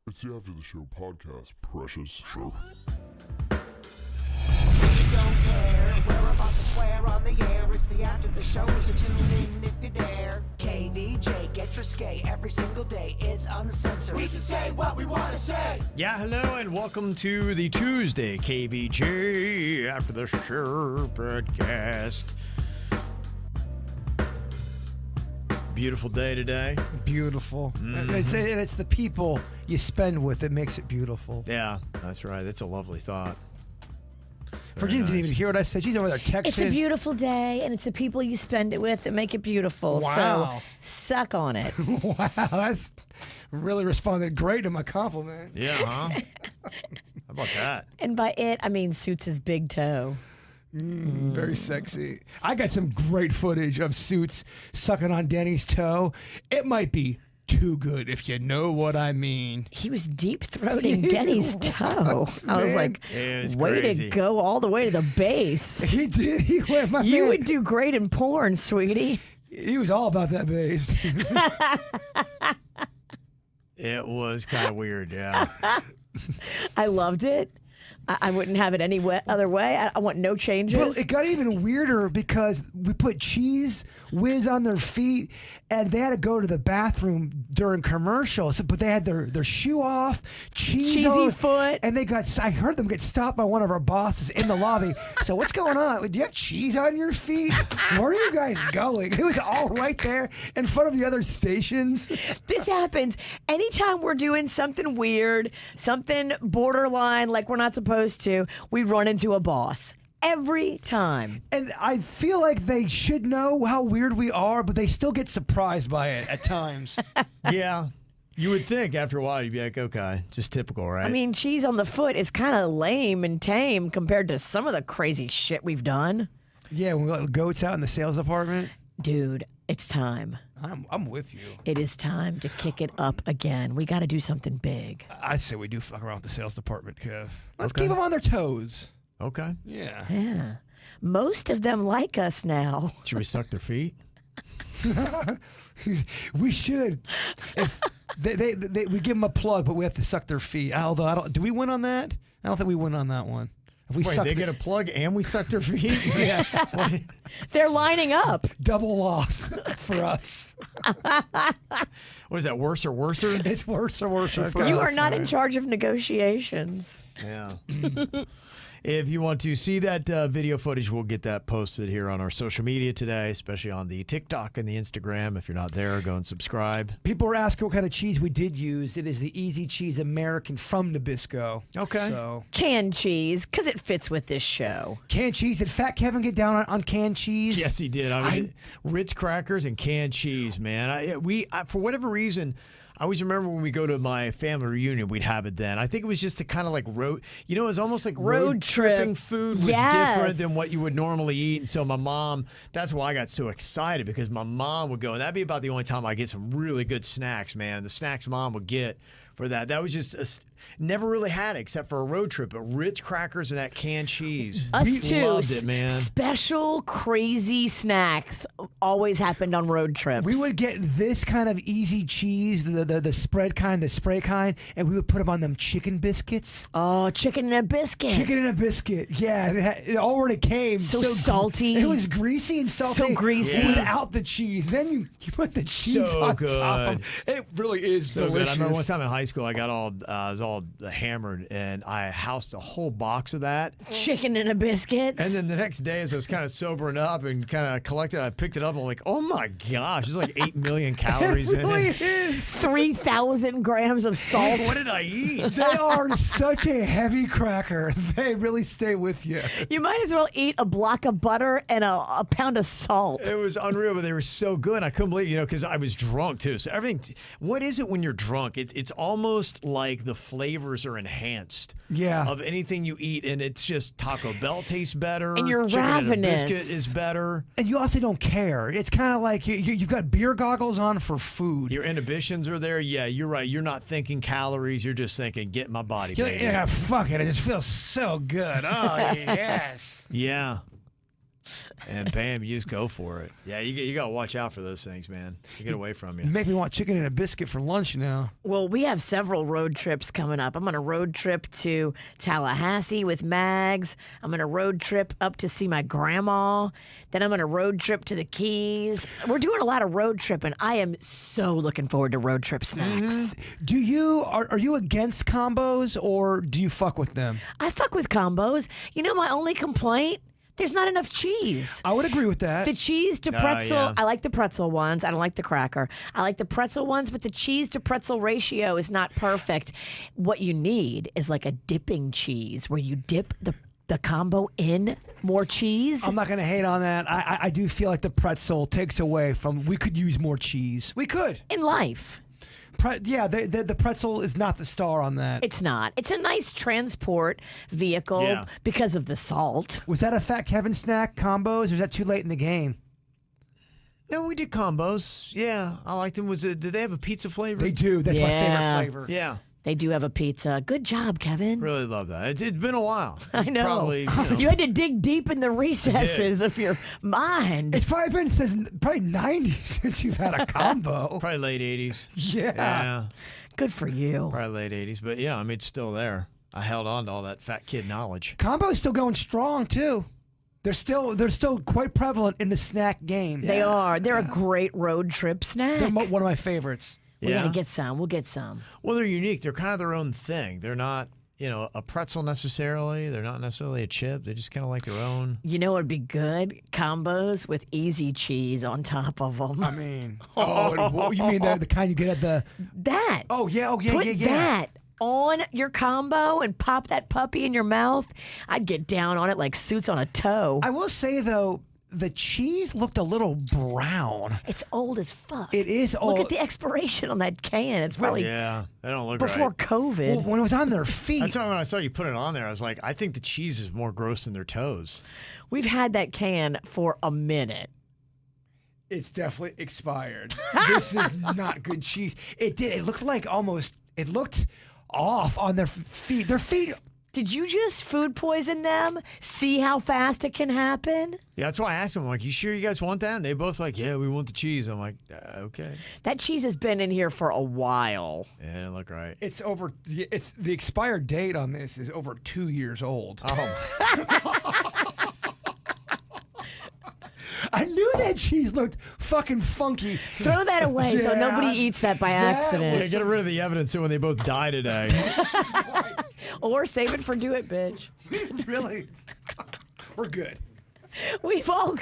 It's the After the Show podcast, precious. Don't care. We're about to swear on the air. It's the After the Show, so tune in if you dare. KVJ gets risque every single day. It's uncensored. We can say what we want to say. Yeah, hello and welcome to the Tuesday KVJ After the Show podcast. Beautiful day today. Beautiful. Mm-hmm. And it's the people you spend with that makes it beautiful. Yeah, that's right. That's a lovely thought. Virginia didn't even hear what I said. She's over there texting. It's a beautiful day, and it's the people you spend it with that make it beautiful. Wow. So suck on it. Wow, that's really responded great to my compliment. Yeah, huh? How about that? And by it, I mean Suits' big toe. Very sexy. I got some great footage of Suits sucking on Danny's toe. It might be too good if you know what I mean. He was deep-throating Denny's toe. I was like, It was way crazy. to go all the way to the base. He did. He went, my You man. would do great in porn, sweetie. He was all about that bass. It was kind of weird, yeah. I loved it. I wouldn't have it any other way. I want no changes. Well, it got even weirder because we put Cheese Whiz on their feet, and they had to go to the bathroom during commercials. But they had their shoe off, Cheesy on, foot. and they got. I heard them get stopped by one of our bosses in the lobby. So what's going on? Do you have cheese on your feet? Where are you guys going? It was all right there in front of the other stations. This happens anytime we're doing something weird, something borderline, like we're not supposed to, we run into a boss. Every time. And I feel like they should know how weird we are, but they still get surprised by it at times. Yeah. You would think after a while you'd be like, okay, just typical, right? I mean, cheese on the foot is kind of lame and tame compared to some of the crazy shit we've done. Yeah, when we let goats out in the sales department. Dude, it's time. I'm with you. It is time to kick it up again. We got to do something big. I say we do fuck around with the sales department, Kev. Let's keep them on their toes. Okay. Yeah. Yeah. Most of them like us now. Should we suck their feet? We should. If they we give them a plug, but we have to suck their feet. Although I don't. Do we win on that? I don't think we win on that one. If we Wait, suck they get a plug and we suck their feet? yeah, They're lining up. double loss for us. What is that, worse or worser? It's worse or worse for us. You are not in charge of negotiations. Yeah. If you want to see that video footage, we'll get that posted here on our social media today, especially on the TikTok and the Instagram. If you're not there, go and subscribe. People were asking what kind of cheese we did use. It is the Easy Cheese American from Nabisco. Okay. So Canned cheese, because it fits with this show. canned cheese. Did Fat Kevin get down on canned cheese? Yes, he did. I mean, Ritz crackers and canned cheese, man. I for whatever reason, I always remember when we go to my family reunion, we'd have it then. I think it was just to kind of like it was almost like road tripping food was different than what you would normally eat. And so my mom, that's why I got so excited, because my mom would go, and that'd be about the only time I get some really good snacks, man. The snacks mom would get for that. That was just never really had it except for a road trip. But Ritz crackers and that canned cheese. Us We too. loved it, man. Special crazy snacks always happened on road trips. We would get this kind of easy cheese, the spread kind, the spray kind, and we would put them on them chicken biscuits. Oh, chicken and a biscuit. Chicken in a biscuit. Yeah, it already came. So salty. It was greasy and salty. So greasy. Yeah. Without the cheese. Then you put the cheese So on good. top of it. It really is So good. delicious. I remember one time in high school, I was all hammered, and I housed a whole box of that. Chicken and a biscuit. And then the next day, as I was kind of sobering up and kind of collected, I picked it up and I'm like, oh my gosh, there's like 8 million calories It really in it. is. 3,000 grams of salt. What did I eat? They are such a heavy cracker. They really stay with you. You might as well eat a block of butter and a pound of salt. It was unreal, but they were so good. I couldn't believe, because I was drunk too. So everything. What is it when you're drunk? It's almost like the flavors are enhanced. Yeah. Of anything you eat, and it's just Taco Bell tastes better. And you're Chicken and a ravenous. biscuit is better. And you also don't care. It's kind of like you've got beer goggles on for food. Your inhibitions are there. Yeah, you're right. You're not thinking calories. You're just thinking, get my body, You're baby. like, yeah, fuck it. It just feels so good. Oh, yes. Yeah. And bam, you just go for it. Yeah, you got to watch out for those things, man. They get away from You you. make me want chicken and a biscuit for lunch now. Well, we have several road trips coming up. I'm on a road trip to Tallahassee with Mags. I'm on a road trip up to see my grandma. Then I'm on a road trip to the Keys. We're doing a lot of road tripping. I am so looking forward to road trip snacks. Do you are you against combos or do you fuck with them? I fuck with combos. You know, my only complaint? There's not enough cheese. I would agree with that. The cheese to pretzel, yeah. I like the pretzel ones. I don't like the cracker. I like the pretzel ones, but the cheese to pretzel ratio is not perfect. What you need is like a dipping cheese where you dip the combo in more cheese. I'm not going to hate on that. I do feel like the pretzel takes away from. We could use more cheese. We could. In life. The pretzel is not the star on that. It's not. It's a nice transport vehicle Yeah. because of the salt. Was that a Fat Kevin snack combos, or is that too late in the game? No, we did combos. Yeah, I liked them. Did they have a pizza flavor? They do. That's my favorite Yeah. flavor. Yeah, They do have a pizza. Good job, Kevin. really love that. It's been a while. I know. Probably, You had to dig deep in the recesses of your mind. It's probably been since probably 90 since you've had a combo. probably late 80s. Yeah. Yeah, Good for you. probably late 80s. But yeah, I mean, it's still there. I held on to all that fat kid knowledge. Combo's still going strong too. They're still quite prevalent in the snack game. They are. They're a great road trip snack. They're one of my favorites. We're Yeah. going to get some. We'll get some. Well, they're unique. They're kind of their own thing. They're not, a pretzel necessarily. They're not necessarily a chip. They just kind of like their own. You know what would be good? Combos with easy cheese on top of them. I mean, you mean the kind you get at the? That. Oh yeah, Put yeah. that on your combo and pop that puppy in your mouth. I'd get down on it like suits on a toe. I will say though, the cheese looked a little brown. It's old as fuck. It is Look old. at the expiration on that can. It's probably Yeah, they don't look before right. COVID. Well, when it was on their feet. That's why when I saw you put it on there, I was like, I think the cheese is more gross than their toes. We've had that can for a minute. It's definitely expired. This is not good cheese. It did. It looked like almost. It looked off on their feet. Their feet. Did you just food poison them? See how fast it can happen? Yeah, that's why I asked them, I'm like, you sure you guys want that? And they both like, yeah, we want the cheese. I'm like, okay. That cheese has been in here for a while. Yeah, it didn't look right. It's over. It's the expired date on this is over 2 years old. Oh, I knew that cheese looked fucking funky. Throw that away so Yeah, nobody eats that by that accident. yeah, get rid of the evidence so when they both die today. Or save it for Do It, bitch. Really? We're good. We've all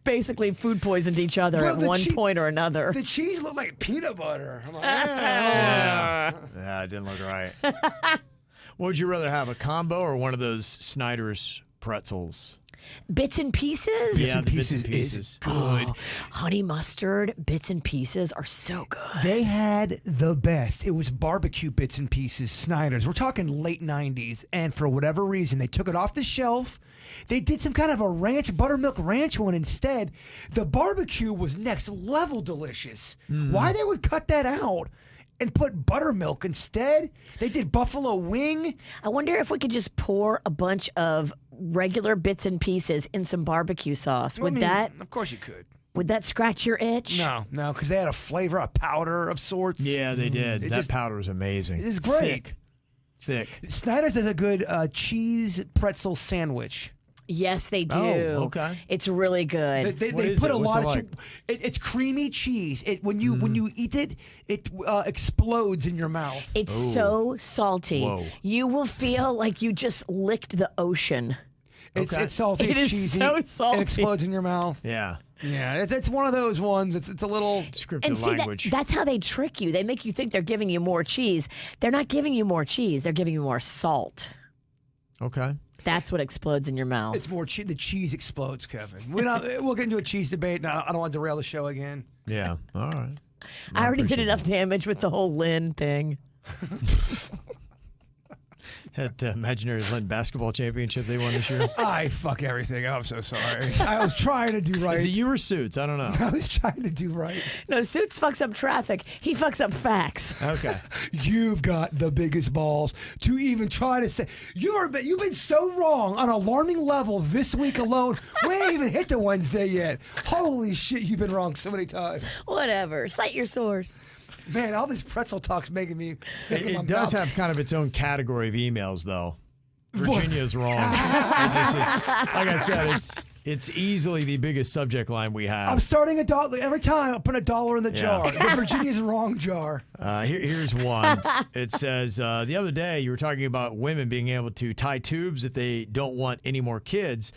basically food poisoned each other Well, at the one point or another. The cheese looked like peanut butter. I'm like, Yeah, it didn't look right. What would you rather have, a combo or one of those Snyders pretzels? Bits and pieces? Yeah, and the bits and pieces is pieces. good. Honey mustard bits and pieces are so good. They had the best. It was barbecue bits and pieces, Snyders. We're talking late 90s. And for whatever reason, they took it off the shelf. They did some kind of a buttermilk ranch one instead. The barbecue was next level delicious. Why they would cut that out and put buttermilk instead? They did buffalo wing. I wonder if we could just pour a bunch of regular bits and pieces in some barbecue sauce. Would Of course you could. would that scratch your itch? No, because they had a flavor, a powder of sorts. Yeah, they did. It That just- powder was amazing. It's great. Thick. Snyder's does a good cheese pretzel sandwich. Yes, they do. Oh, okay. It's really good. They What is put it? a What's lot it of. like? It's creamy cheese. When you eat it, it explodes in your mouth. It's so salty. Whoa. You will feel like you just licked the ocean. It's Okay. salty. It It's is cheesy. so salty. It explodes in your mouth. Yeah. Yeah, it's one of those ones. It's a little. Scripted And see, language. that's how they trick you. They make you think they're giving you more cheese. They're not giving you more cheese. They're giving you more salt. Okay. That's what explodes in your mouth. It's more the cheese explodes, Kevin. We'll get into a cheese debate. Now I don't want to derail the show again. Yeah. All right. I already did appreciate enough damage with the whole Lynn thing. That imaginary Lent basketball championship they won this year? I fuck everything. I'm so sorry. I was trying to do right. Is it you or Suits? I don't know. I was trying to do right. No, Suits fucks up traffic. He fucks up facts. Okay. You've got the biggest balls to even try to say you've been so wrong on an alarming level this week alone. We ain't even hit the Wednesday yet. Holy shit, you've been wrong so many times. Whatever. Cite your source. Man, all this pretzel talk's making me. It does have kind of its own category of emails, though. Virginia's wrong. Like I said, it's easily the biggest subject line we have. I'm starting $1 every time. I put $1 in the jar. The Virginia's wrong jar. Here's one. It says the other day you were talking about women being able to tie tubes if they don't want any more kids.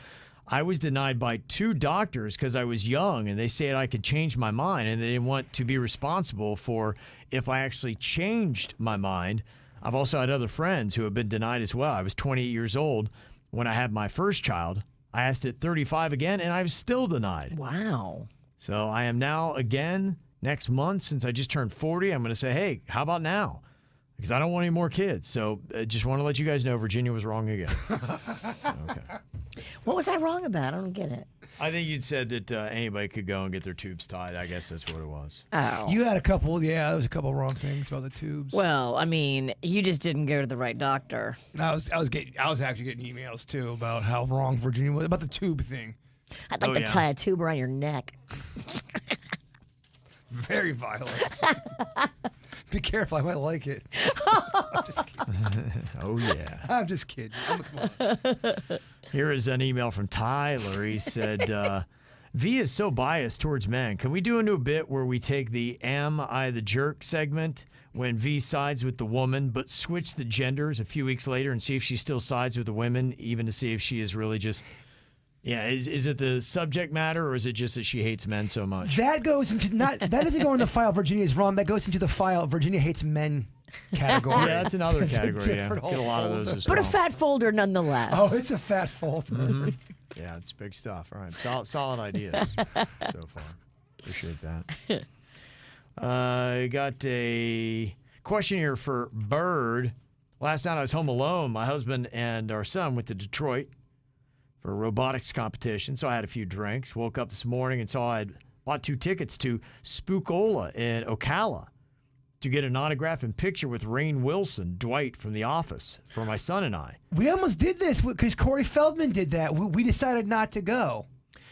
I was denied by 2 doctors because I was young, and they said I could change my mind, and they didn't want to be responsible for if I actually changed my mind. I've also had other friends who have been denied as well. I was 28 years old when I had my first child. I asked at 35 again, and I was still denied. Wow. So I am now again next month, since I just turned 40, I'm going to say, hey, how about now? Because I don't want any more kids. So just want to let you guys know Virginia was wrong again. Okay. What was I wrong about? I don't get it. I think you'd said that anybody could go and get their tubes tied. I guess that's what it was. Oh. You had a couple, there was a couple wrong things about the tubes. Well, I mean, you just didn't go to the right doctor. I was actually getting emails too about how wrong Virginia was about the tube thing. I'd like to tie a tube around your neck. Very violent. Be careful, I might like it. I'm just kidding. Oh, yeah. I'm just kidding. Come on. Here is an email from Tyler. He said, V is so biased towards men. Can we do a new bit where we take the Am I the Jerk segment when V sides with the woman, but switch the genders a few weeks later and see if she still sides with the women, even to see if she is really just... Yeah, is it the subject matter, or is it just that she hates men so much? That goes into that doesn't go in the file Virginia's wrong. That goes into the file Virginia hates men category. Yeah, that's another category. Get a lot of those as But well. a fat folder nonetheless. Oh, it's a fat folder. Mm-hmm. Yeah, it's big stuff. All right, solid ideas so far. Appreciate that. I got a question here for Bird. Last night I was home alone. My husband and our son went to Detroit for a robotics competition, so I had a few drinks. Woke up this morning and saw I'd bought 2 tickets to Spookola in Ocala to get an autograph and picture with Rainn Wilson, Dwight from The Office, for my son and I. We almost did this because Corey Feldman did that. We decided not to go.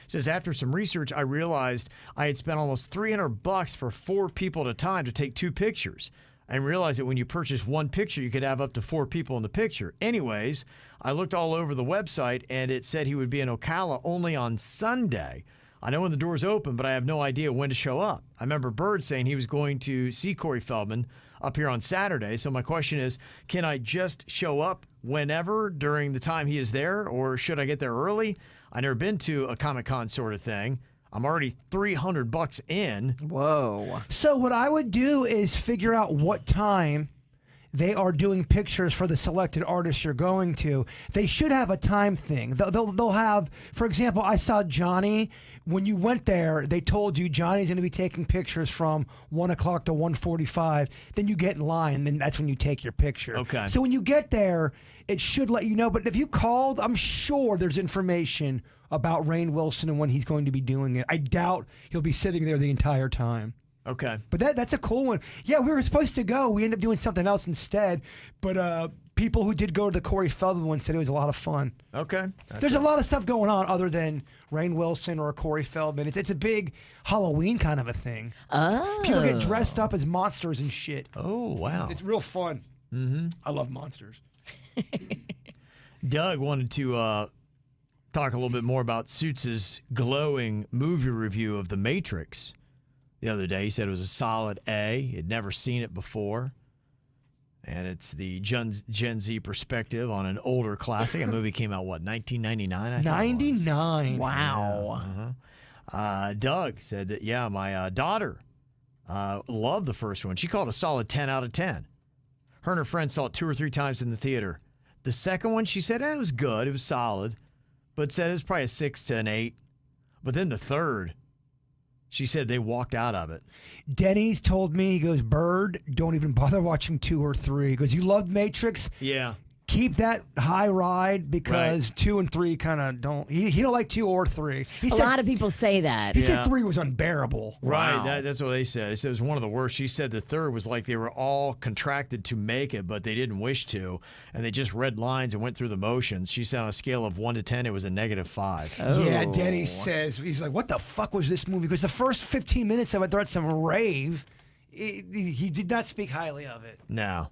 Says after some research, I realized I had spent almost $300 for 4 people at a time to take 2 pictures. I realized that when you purchase 1 picture, you could have up to 4 people in the picture. Anyways, I looked all over the website, and it said he would be in Ocala only on Sunday. I know when the doors open, but I have no idea when to show up. I remember Bird saying he was going to see Corey Feldman up here on Saturday. So my question is, can I just show up whenever during the time he is there, or should I get there early? I've never been to a Comic-Con sort of thing. I'm already $300 in. Whoa. So what I would do is figure out what time they are doing pictures for the selected artists you're going to. They should have a time thing. They'll have, for example, I saw Johnny. When you went there, they told you Johnny's going to be taking pictures from 1 o'clock to 1:45. Then you get in line, and then that's when you take your picture. Okay. So when you get there, it should let you know. But if you called, I'm sure there's information about Rainn Wilson and when he's going to be doing it. I doubt he'll be sitting there the entire time. Okay. But that's a cool one. Yeah, we were supposed to go. We ended up doing something else instead. But people who did go to the Corey Feldman one said it was a lot of fun. Okay. There's a lot of stuff going on other than Rainn Wilson or Corey Feldman. It's a big Halloween kind of a thing. Oh. People get dressed up as monsters and shit. Oh, wow. It's real fun. Mm-hmm. I love monsters. Doug wanted to talk a little bit more about Suits' glowing movie review of The Matrix the other day. He said it was a solid A. He'd never seen it before. And it's the Gen Z perspective on an older classic. A movie came out, what, 1999? I think 99. Wow. Yeah. Doug said that, yeah, my daughter loved the first one. She called it a solid 10 out of 10. Her and her friend saw it 2 or 3 times in the theater. The second one, she said, it was good. It was solid. But said it was probably a 6 to an 8. But then the third, she said they walked out of it. Denny's told me, he goes, Bird, don't even bother watching 2 or 3. He goes, you loved Matrix? Yeah. keep that high ride because 2 and 3 kind of don't. He don't like 2 or 3. A lot of people say that. He said 3 was unbearable. Right, Wow. that's what they said. They said it was one of the worst. She said the third was like they were all contracted to make it, but they didn't wish to, and they just read lines and went through the motions. She said on a scale of 1 to 10, it was a -5. Yeah, Oh. Denny says, he's like, what the fuck was this movie? Because the first 15 minutes of it, they're at some rave. He did not speak highly of it. No.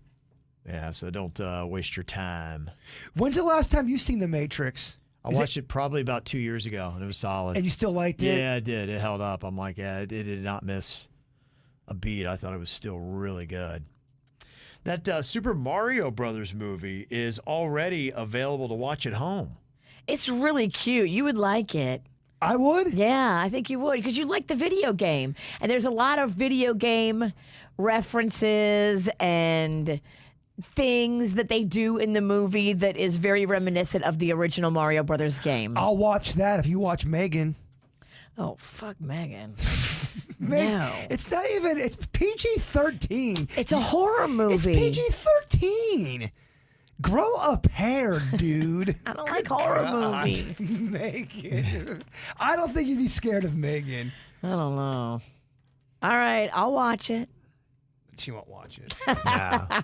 Yeah, so don't waste your time. When's the last time you seen The Matrix? I watched it probably about 2 years ago, and it was solid. And you still liked it? Yeah, I did. It held up. I'm like, yeah, it did not miss a beat. I thought it was still really good. That Super Mario Brothers movie is already available to watch at home. It's really cute. You would like it. I would? Yeah, I think you would because you like the video game. And there's a lot of video game references and things that they do in the movie that is very reminiscent of the original Mario Brothers game. I'll watch that if you watch Megan. Oh, fuck Megan. Megan, No. it's not even, it's PG-13. It's a horror movie. It's PG-13. Grow a pair, dude. I don't like horror movies. Megan. I don't think you'd be scared of Megan. I don't know. All right, I'll watch it. She won't watch it. Yeah.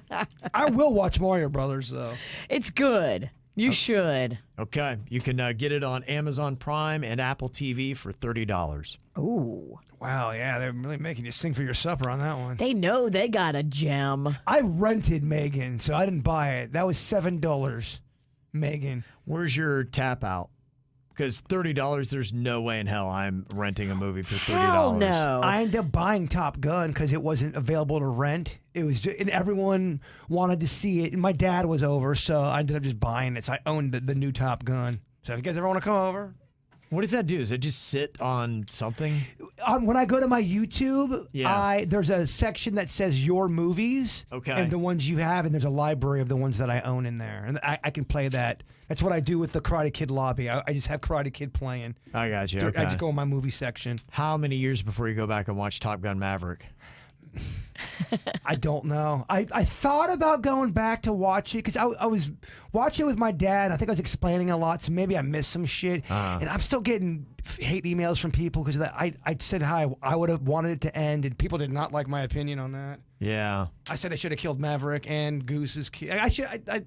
I will watch Mario Brothers, though. It's good. You should. Okay. You can get it on Amazon Prime and Apple TV for $30. Ooh. Wow, yeah, they're really making you sing for your supper on that one. They know they got a gem. I rented Megan, so I didn't buy it. That was $7, Megan. Where's your tap out? Because $30, there's no way in hell I'm renting a movie for $30. Hell no. I ended up buying Top Gun because it wasn't available to rent. It was, and everyone wanted to see it. And my dad was over, so I ended up just buying it. So I owned the new Top Gun. So if you guys ever want to come over, What does that do? Does it just sit on something? when I go to my YouTube, Yeah. there's a section that says your movies, Okay. and the ones you have, and there's a library of the ones that I own in there, and I can play that. That's what I do with the Karate Kid lobby. I just have Karate Kid playing. I got you. I Okay. just go in my movie section. How many years before you go back and watch Top Gun Maverick? I don't know. I thought about going back to watch it because I was watching it with my dad. I think I was explaining a lot, so maybe I missed some shit. And I'm still getting hate emails from people because I said how I would have wanted it to end, and people did not like my opinion on that. Yeah. I said they should have killed Maverick and Goose's kid. I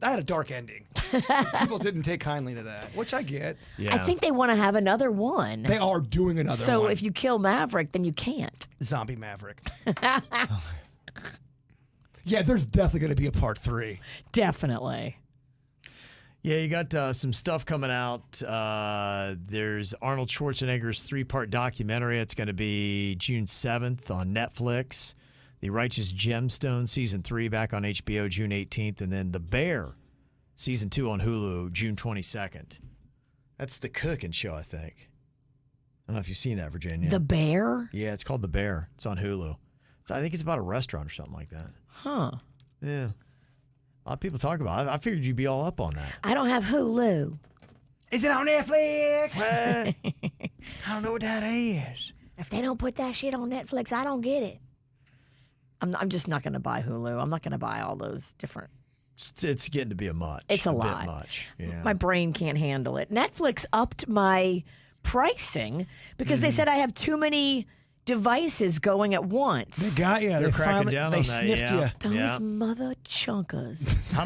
had a dark ending. People didn't take kindly to that, which I get. Yeah. I think they want to have another one. They are doing another one. So if you kill Maverick, then you can't. Zombie Maverick. Yeah, there's definitely going to be a part 3. Definitely. Yeah, you got some stuff coming out. There's Arnold Schwarzenegger's 3-part documentary. It's going to be June 7th on Netflix. The Righteous Gemstone Season 3 back on HBO June 18th. And then The Bear Season 2 on Hulu June 22nd. That's the cooking show, I think. I don't know if you've seen that, Virginia. The Bear? Yeah, it's called The Bear. It's on Hulu. I think it's about a restaurant or something like that. Huh. Yeah. A lot of people talk about it. I figured you'd be all up on that. I don't have Hulu. Is it on Netflix? I don't know what that is. If they don't put that shit on Netflix, I don't get it. I'm just not going to buy Hulu. I'm not going to buy all those different. It's getting to be a much. It's a bit lot. much. Yeah. My brain can't handle it. Netflix upped my pricing because they said I have too many devices going at once. They got you. They're They cracking finally, down they on that. sniffed Yeah. you. Those mother chunkers. How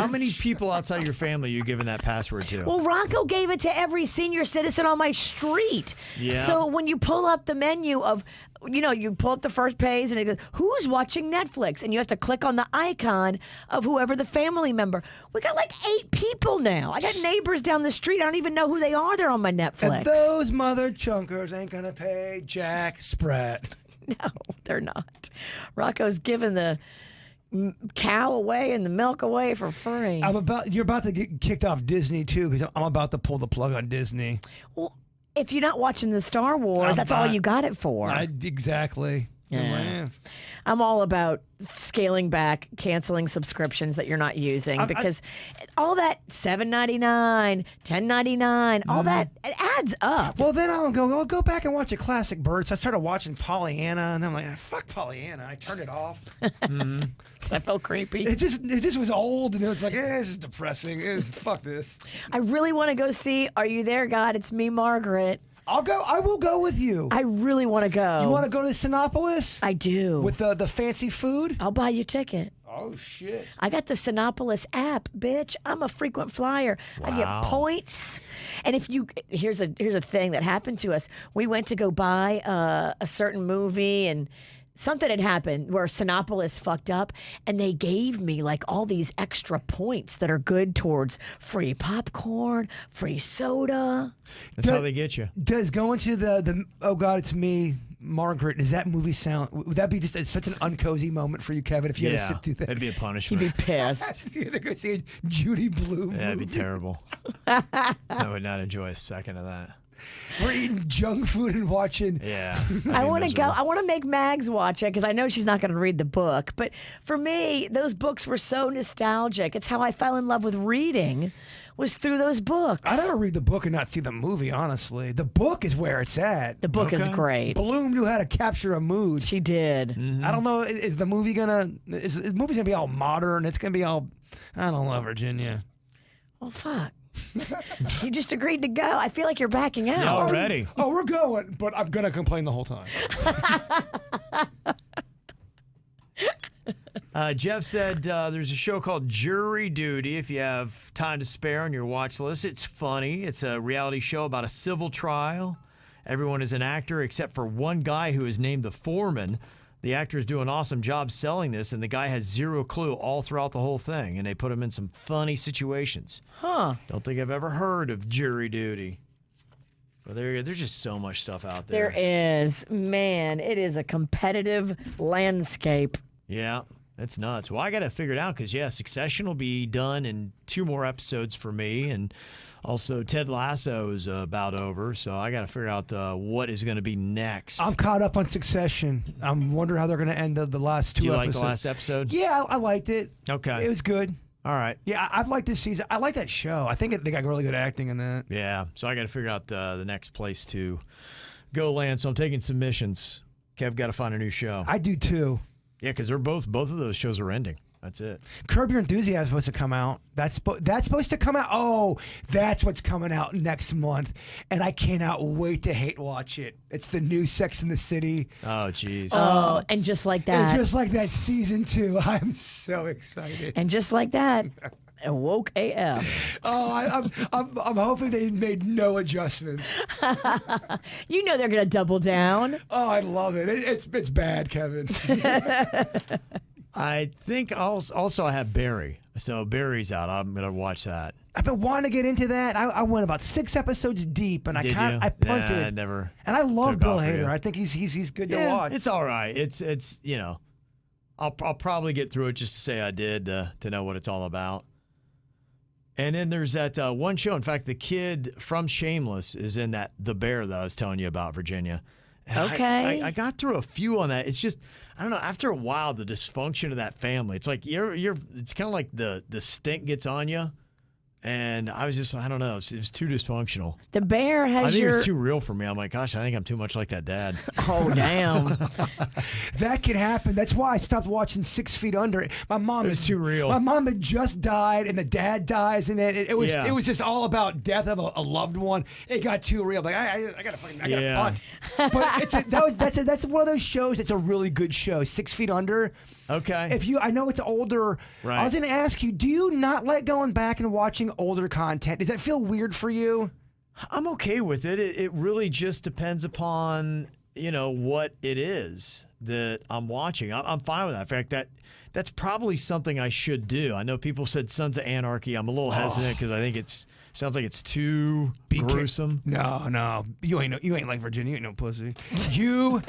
many people outside of your family are you giving that password to? Well, Rocco gave it to every senior citizen on my street. Yeah. So when you pull up the menu of, you pull up the first page and it goes, who's watching Netflix? And you have to click on the icon of whoever the family member. We got like 8 people now. I got neighbors down the street. I don't even know who they are. They're on my Netflix. And those mother chunkers ain't going to pay Jack Spratt. No, they're not. Rocco's giving the cow away and the milk away for free. You're about to get kicked off Disney, too, because I'm about to pull the plug on Disney. Well, if you're not watching the Star Wars, that's all you got it for. Exactly. Yeah. I'm all about scaling back, canceling subscriptions that you're not using because all that $7.99, $10.99, all that it adds up. Well, then I'll go back and watch a classic Birds. I started watching Pollyanna, and then I'm like, fuck Pollyanna. I turned it off. That felt creepy. It just was old, and it was like, this is depressing. Fuck this. I really want to go see Are You There, God? It's Me, Margaret. I'll go. I will go with you. I really want to go. You want to go to Sinopolis? I do. With the fancy food? I'll buy you a ticket. Oh, shit. I got the Sinopolis app, bitch. I'm a frequent flyer. I get points. And if you here's a thing that happened to us. We went to go buy a certain movie and something had happened where Sinopolis fucked up, and they gave me like all these extra points that are good towards free popcorn, free soda. That's how they get you. Does going to the oh God, it's me, Margaret, does that movie sound, would that be just such an uncozy moment for you, Kevin, if you had to sit through that? That'd be a punishment. You'd be pissed. If you had to go see a Judy Blume movie. That'd be terrible. I would not enjoy a second of that. We're eating junk food and watching. Yeah. I want to go. I want to make Mags watch it because I know she's not going to read the book. But for me, those books were so nostalgic. It's how I fell in love with reading, was through those books. I never read the book and not see the movie, honestly. The book is where it's at. The book is great. Bloom knew how to capture a mood. She did. Mm-hmm. I don't know. Is the movie is the movie gonna be all modern? It's gonna be all, I don't know, Virginia. Well, fuck. You just agreed to go. I feel like you're backing out. Yeah, already. Oh, we're going, but I'm gonna complain the whole time. Jeff said there's a show called Jury Duty if you have time to spare on your watch list. It's funny. It's a reality show about a civil trial. Everyone is an actor except for one guy who is named the foreman. The actors do an awesome job selling this, and the guy has zero clue all throughout the whole thing, and they put him in some funny situations. Huh. Don't think I've ever heard of Jury Duty. But there's just so much stuff out there. There is. Man, it is a competitive landscape. Yeah, that's nuts. Well, I got to figure it out because, Succession will be done in 2 more episodes for me, and also Ted Lasso is about over, so I got to figure out what is going to be next. I'm caught up on Succession. I'm wondering how they're going to end the last 2 episodes. Do you like the last episode? Yeah, I liked it. Okay. It was good. All right. Yeah, I've liked this season. I like that show. I think they got really good acting in that. Yeah, so I got to figure out the next place to go land, so I'm taking submissions. Kev, got to find a new show. I do too. Yeah, because they're both of those shows are ending. That's it. Curb Your Enthusiasm is supposed to come out. That's supposed to come out. Oh, that's what's coming out next month, and I cannot wait to hate watch it. It's the new Sex and the City. Oh, jeez. Oh, and just like that. And just like that, season 2. I'm so excited. And just like that, woke AF. Oh, I'm hoping they made no adjustments. You know they're going to double down. Oh, I love it. It's bad, Kevin. I think also I have Barry. So Barry's out. I'm going to watch that. I've been wanting to get into that. I went about 6 episodes deep, and Did you? I punted. Nah, I never. And I love took Bill off for you. Hader. I think he's good to Yeah, watch. it's all right. It's I'll probably get through it just to say I did to know what it's all about. And then there's that one show. In fact, the kid from Shameless is in that The Bear that I was telling you about, Virginia. And Okay. I got through a few on that. It's just, I don't know, after a while, the dysfunction of that family, it's like it's kind of like the stink gets on you. And I was just, I don't know, it was too dysfunctional. The Bear has I think it was too real for me. I'm like, gosh, I think I'm too much like that dad. Oh, damn. That can happen. That's why I stopped watching 6 Feet Under. My mom It was too real. My mom had just died, and the dad dies, and then it was just all about death of a loved one. It got too real. Like I gotta punt. But that's one of those shows. It's a really good show. 6 Feet Under. Okay. I know it's older. Right. I was going to ask you, do you not like going back and watching older content? Does that feel weird for you? I'm okay with it. It really just depends upon, what it is that I'm watching. I'm fine with that. In fact, that's probably something I should do. I know people said Sons of Anarchy. I'm a little hesitant because I think sounds like it's too gruesome. No. You ain't like Virginia. You ain't no pussy. You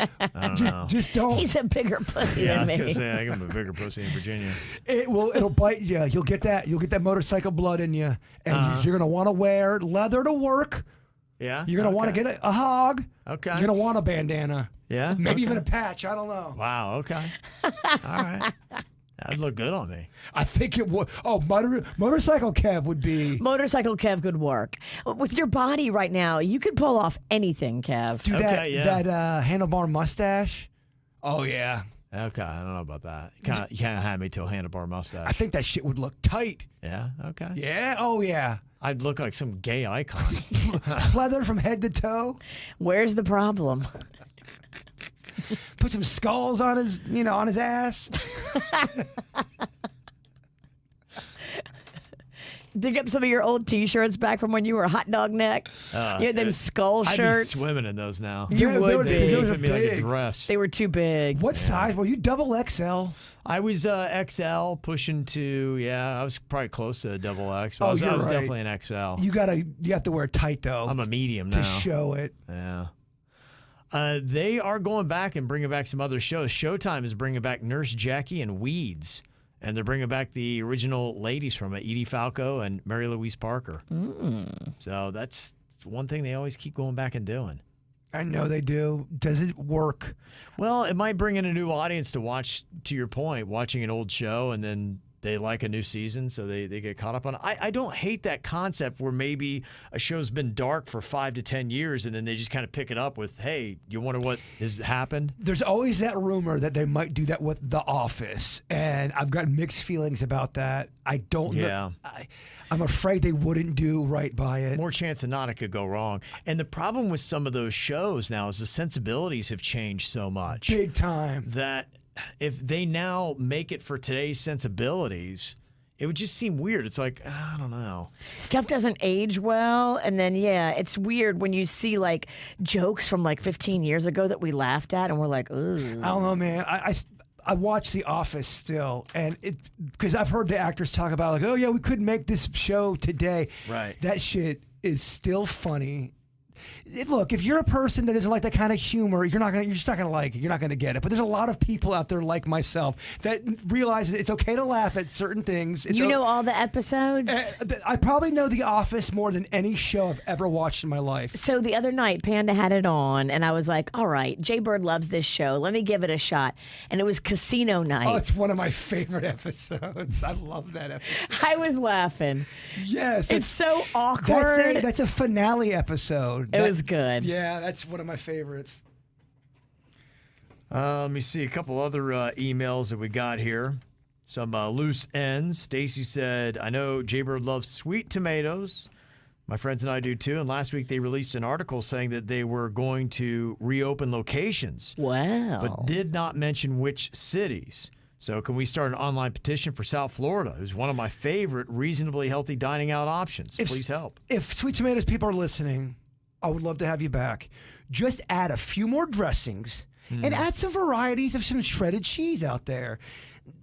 just don't. He's a bigger pussy Yeah, I than was me. gonna say I'm a bigger pussy in Virginia. It'll bite you. You'll get that motorcycle blood in you, and you're gonna want to wear leather to work. Yeah. You're gonna want to get a hog. Okay. You're gonna want a bandana. Yeah? Maybe Okay. even a patch. I don't know. Wow, okay. All right. That'd look good on me. I think it would. Oh, motorcycle Kev would be. Motorcycle Kev could work. With your body right now, you could pull off anything, Kev. Do Okay, yeah. that handlebar mustache. Oh yeah. Okay, I don't know about that. You kind of had me till handlebar mustache. I think that shit would look tight. Yeah, okay. Yeah. Oh yeah. I'd look like some gay icon. Leather from head to toe. Where's the problem? Put some skulls on his, on his ass. Dig up some of your old T-shirts back from when you were hot dog neck. You had them skull I'd shirts. be swimming in those now. You Yeah, would they were- be. those are Fit me like a big. dress. They were too big. What size were you? Double XL. I was XL, pushing to, I was probably close to a double X. But I was you're right. definitely an XL. You have to wear tight though. I'm a medium to now. show it. Yeah. They are going back and bringing back some other shows. Showtime is bringing back Nurse Jackie and Weeds. And they're bringing back the original ladies from it, Edie Falco and Mary Louise Parker. So that's one thing they always keep going back and doing. I know they do. Does it work? Well, it might bring in a new audience to watch, to your point, watching an old show and then they like a new season, so they get caught up on it. I don't hate that concept where maybe a show's been dark for 5 to 10 years and then they just kind of pick it up with, hey, you wonder what has happened? There's always that rumor that they might do that with The Office, and I've got mixed feelings about that. I don't know. I'm afraid they wouldn't do right by it. More chance than not, it could go wrong. And the problem with some of those shows now is the sensibilities have changed so much. Big time. That if they now make it for today's sensibilities, it would just seem weird. It's like, I don't know. Stuff doesn't age well, and then it's weird when you see like jokes from like 15 years ago that we laughed at, and we're like, ooh. I don't know, man. I watch The Office still, and because I've heard the actors talk about like, oh yeah, we couldn't make this show today. Right. That shit is still funny. Look, if you're a person that doesn't like that kind of humor, you're just not gonna like it. You're not gonna get it. But there's a lot of people out there like myself that realize that it's okay to laugh at certain things. You know all the episodes? I probably know The Office more than any show I've ever watched in my life. So the other night, Panda had it on, and I was like, all right, Jay Bird loves this show. Let me give it a shot. And it was Casino Night. Oh, it's one of my favorite episodes. I love that episode. I was laughing. Yes. It's so awkward. That's a finale episode. It was good. Yeah, that's one of my favorites. Let me see a couple other emails that we got here. Some loose ends. Stacy said, I know Jaybird loves sweet tomatoes. My friends and I do too. And last week they released an article saying that they were going to reopen locations, Wow. but did not mention which cities. So can we start an online petition for South Florida, who's one of my favorite reasonably healthy dining out options? Please help. If Sweet Tomatoes people are listening, I would love to have you back. Just add a few more dressings and add some varieties of some shredded cheese out there.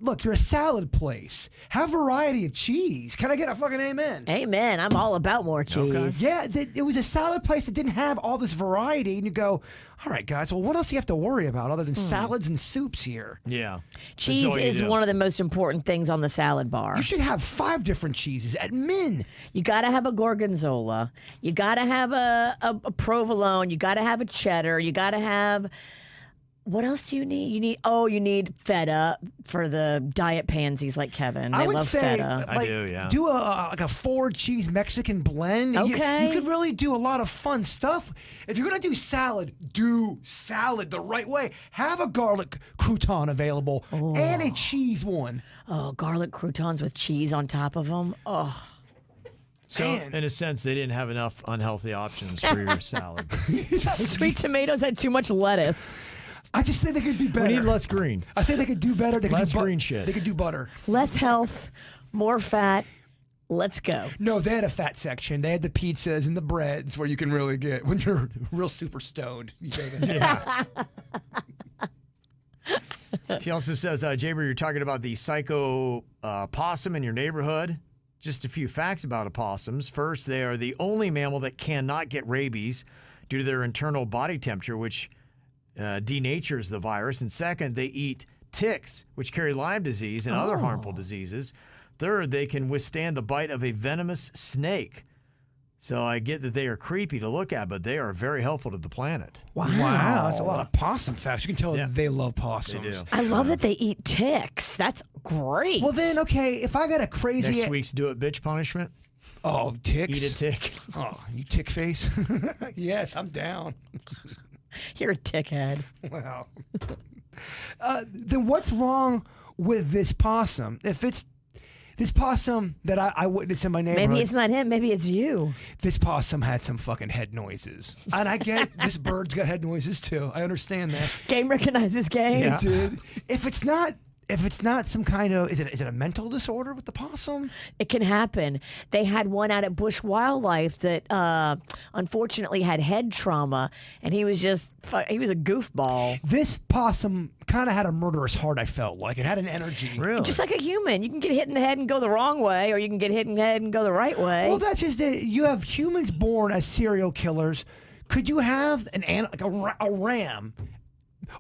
Look, you're a salad place. Have variety of cheese. Can I get a fucking amen? Amen. I'm all about more cheese. Yeah, it was a salad place that didn't have all this variety, and you go, all right, guys, well, what else do you have to worry about other than salads and soups here? Yeah. Cheese is one of the most important things on the salad bar. You should have 5 different cheeses at min. You got to have a gorgonzola. You got to have a provolone. You got to have a cheddar. You got to have... What else do you need? You need feta for the diet pansies like Kevin. They I would love say, feta. I do, yeah. Do a 4-cheese Mexican blend. Okay. You could really do a lot of fun stuff. If you're gonna do salad the right way. Have a garlic crouton available and a cheese one. Oh, garlic croutons with cheese on top of them. Oh. So, Man. in a sense, they didn't have enough unhealthy options for your salad. Sweet tomatoes had too much lettuce. I just think they could do We better. need less green. I think they could do better. They could Less do green shit. They could do butter. Less health, more fat. Let's go. No, they had a fat section. They had the pizzas and the breads where you can really get when you're real super stoned. You take it. Yeah. She also says, Jaber, you're talking about the psycho possum in your neighborhood. Just a few facts about opossums. First, they are the only mammal that cannot get rabies due to their internal body temperature, which denatures the virus. And second, they eat ticks, which carry Lyme disease and other harmful diseases. Third, they can withstand the bite of a venomous snake. So I get that they are creepy to look at, but they are very helpful to the planet. Wow. Wow, that's a lot of possum facts. You can tell they love possums. They do. I love that they eat ticks. That's great. Well, then, okay, if I got a crazy... Next week's Do It Bitch punishment. Oh, ticks? Eat a tick. Oh, you tick face? Yes, I'm down. You're a tickhead. Wow. Then what's wrong with this possum? If it's this possum that I witnessed in my neighborhood. Maybe it's not him. Maybe it's you. This possum had some fucking head noises. And I get this bird's got head noises too. I understand that. Game recognizes game. It did. If it's not some kind of is it a mental disorder with the possum? It can happen. They had one out at Bush Wildlife that unfortunately had head trauma, and he was a goofball. This possum kind of had a murderous heart, I felt like. It had an energy. Really? Just like a human. You can get hit in the head and go the wrong way, or you can get hit in the head and go the right way. Well, that's just it. You have humans born as serial killers. Could you have a ram?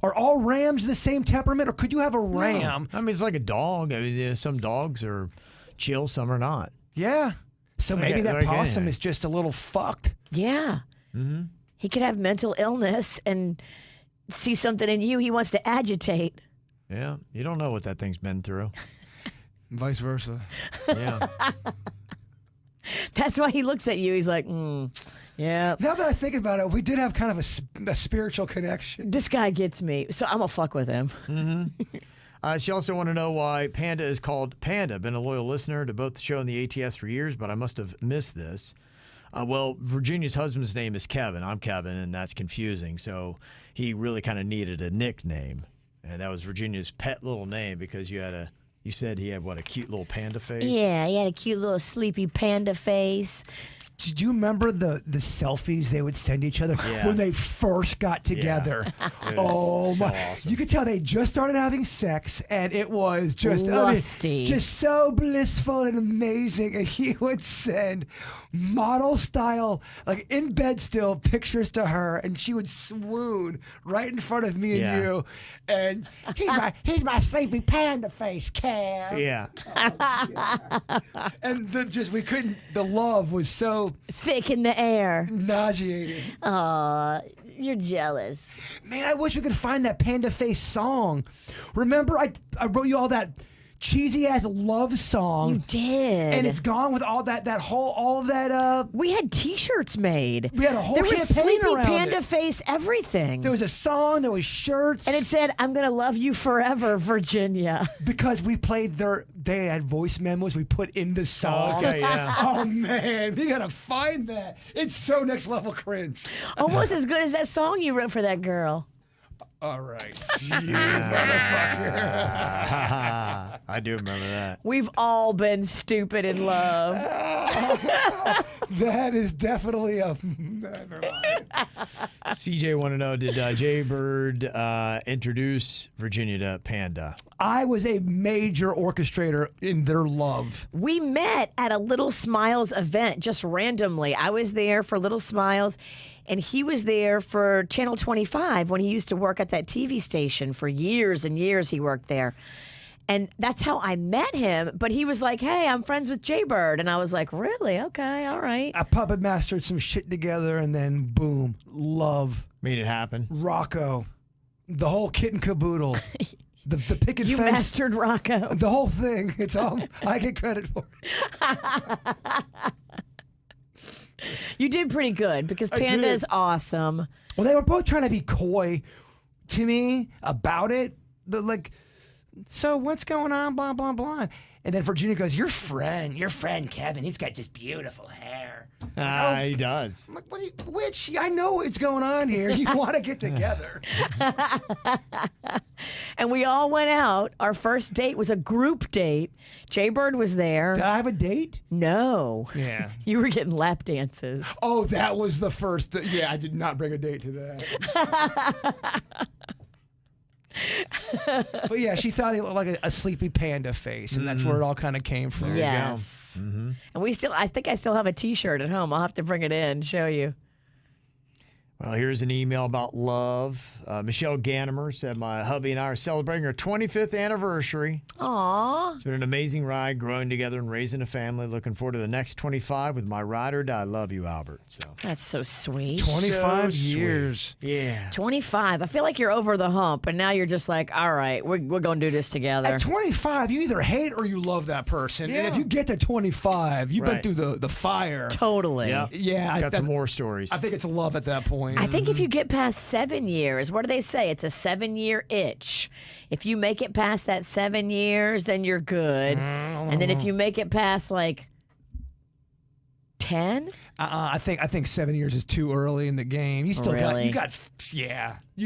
Are all rams the same temperament, or could you have a ram? I mean, it's like a dog. I mean, some dogs are chill, some are not. Yeah. So maybe that possum is just a little fucked. Yeah. Mm-hmm. He could have mental illness and see something in you he wants to agitate. Yeah. You don't know what that thing's been through. Vice versa. Yeah. That's why he looks at you. He's like, yeah. Now that I think about it, we did have kind of a spiritual connection. This guy gets me, so I'm going to fuck with him. Mm-hmm. She also want to know why Panda is called Panda. Been a loyal listener to both the show and the ATS for years, but I must have missed this. Well, Virginia's husband's name is Kevin. I'm Kevin, and that's confusing. So he really kind of needed a nickname, and that was Virginia's pet little name because you said he had a cute little panda face. Yeah, he had a cute little sleepy panda face. Did you remember the selfies they would send each other when they first got together? Yeah. Oh so my! awesome. You could tell they just started having sex, and it was just lusty, just so blissful and amazing. And he would send model style, like in bed still, pictures to her, and she would swoon right in front of me and you. And he's my sleepy panda face, Cam. Yeah. And we couldn't. The love was so thick in the air. nauseating. Aw, you're jealous. Man, I wish we could find that Panda Face song. Remember, I wrote you all that cheesy ass love song. You did. And it's gone with all of that. We had T-shirts made. We had a whole There was campaign sleepy around panda it. face, everything. There was a song, there was shirts. And it said, "I'm gonna love you forever, Virginia." because we played they had voice memos we put in the song. Okay, yeah. Oh man, we gotta find that. It's so next level cringe. Almost as good as that song you wrote for that girl. All right, you motherfucker. I do remember that. We've all been stupid in love. That is definitely a. Never mind. CJ want to know, did Jaybird introduce Virginia to Panda? I was a major orchestrator in their love. We met at a Little Smiles event just randomly. I was there for Little Smiles, and he was there for Channel 25 when he used to work at that TV station for years and years. He worked there. And that's how I met him. But he was like, "Hey, I'm friends with Jaybird." And I was like, "Really? Okay, all right." I puppet mastered some shit together, and then boom, love, Made it happen. Rocco, the whole kit and caboodle, the picket You fence, mastered Rocco. the whole thing. It's all I get credit for. You did pretty good because Panda is awesome. Well, they were both trying to be coy to me about it. So what's going on? Blah blah blah. And then Virginia goes, your friend Kevin, he's got just beautiful hair. He does. I'm like, which? I know what's going on here. You want to get together. And we all went out. Our first date was a group date. Jaybird was there. Did I have a date? No. Yeah. You were getting lap dances. Oh, that was the first. Yeah, I did not bring a date to that. But yeah, she thought he looked like a sleepy panda face, and that's where it all kind of came from. Yes. And I think I still have a T-shirt at home. I'll have to bring it in and show you. Well, here's an email about love. Michelle Ganimer said, my hubby and I are celebrating our 25th anniversary. Aw. It's been an amazing ride, growing together and raising a family. Looking forward to the next 25 with my ride or die. Love you, Albert. So That's so sweet. 25 So sweet. years. Yeah. 25. I feel like you're over the hump, and now you're just like, all right, we're going to do this together. At 25, you either hate or you love that person. And Yeah. if you get to 25, you've been Right. through the fire. Totally. Yeah. Yeah, Got some more stories. I think it's love at that point. I think if you get past 7 years, what do they say? It's a 7-year itch. If you make it past that 7 years, then you're good. And then if you make it past like 10, I think 7 years is too early in the game. You still Really? you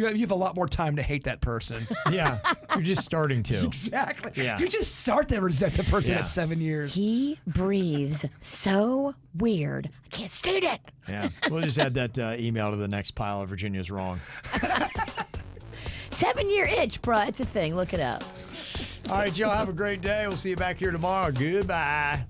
have a lot more time to hate that person. Yeah. You're just starting to. Exactly. Yeah. You just start to resent the person Yeah. at 7 years. he breathes so weird. I can't stand it. Yeah. We'll just add that email to the next pile of Virginia's wrong. 7-year itch, bruh. It's a thing. Look it up. All right, y'all have a great day. We'll see you back here tomorrow. Goodbye.